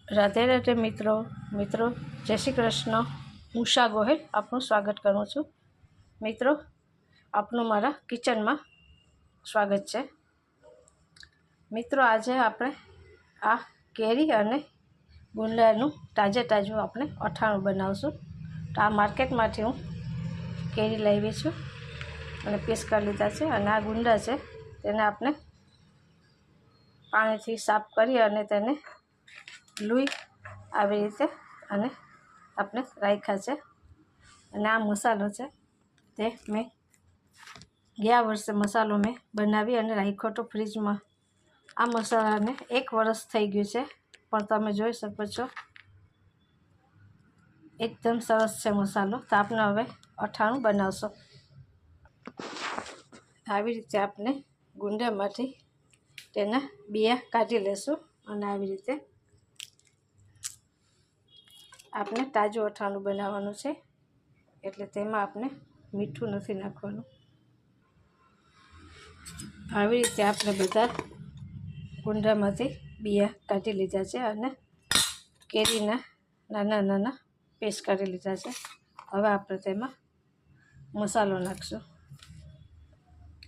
રાધે રાધે મિત્રો જય શ્રી કૃષ્ણ। હું ઉષા ગોહિલ આપનું સ્વાગત કરું છું। મિત્રો આપનું મારા કિચનમાં સ્વાગત છે। મિત્રો આજે આપણે આ કેરી અને ગુંદાનું તાજું આપણે અથાણું બનાવશું। તો આ માર્કેટમાંથી હું કેરી લાવી છું અને પીસ કરી લીધા છે અને આ ગુંદા છે તેને આપણે પાણીથી સાફ કરી અને તેને લૂઈ આવી રીતે અને આપણે રાખ્યા છે। અને આ મસાલો છે તે મેં ગયા વર્ષે મસાલો મેં બનાવી અને રાખ્યો તો ફ્રીજમાં। આ મસાલાને 1 વર્ષ થઈ ગયું છે પણ તમે જોઈ શકો છો એકદમ સરસ છે મસાલો। તો આપણે હવે અથાણું બનાવશું। આવી રીતે આપણે ગુંદામાંથી તેના બિયા કાઢી લેશું અને આવી રીતે આપણે તાજું અથાણું બનાવવાનું છે એટલે તેમાં આપણે મીઠું નથી નાખવાનું। આવી રીતે આપણે બધા ગુંદામાંથી બિયા કાઢી લીધા છે અને કેરીના નાના પીસ કરી લીધા છે। હવે આપણે તેમાં મસાલો નાખશું।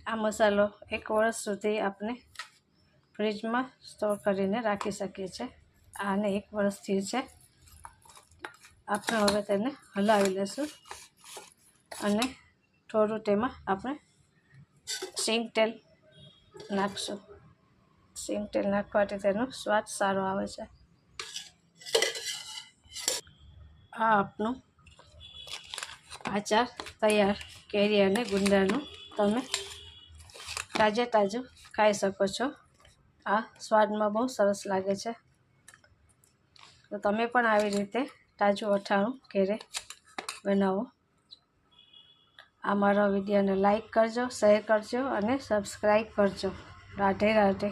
આ મસાલો 1 વર્ષ સુધી આપણે ફ્રીજમાં સ્ટોર કરીને રાખી શકીએ છીએ। આને 1 વર્ષ થયું છે। આપણે હવે તેને હલાવી લેશું અને થોડું તેમાં આપણે સિંગ તેલ નાખશું। સિંગ તેલ નાખવાથી તેનો સ્વાદ સારો આવે છે। આ આપણું આચાર તૈયાર કેરી અને ગુંદાનું તમે તાજું ખાઈ શકો છો। આ સ્વાદમાં બહુ સરસ લાગે છે। તો તમે પણ આવી રીતે તાજું અથાણું ઘરે બનાવો। આ મારા વિડીયોને લાઈક કરજો, શેર કરજો અને સબસ્ક્રાઈબ કરજો। રાધે રાધે।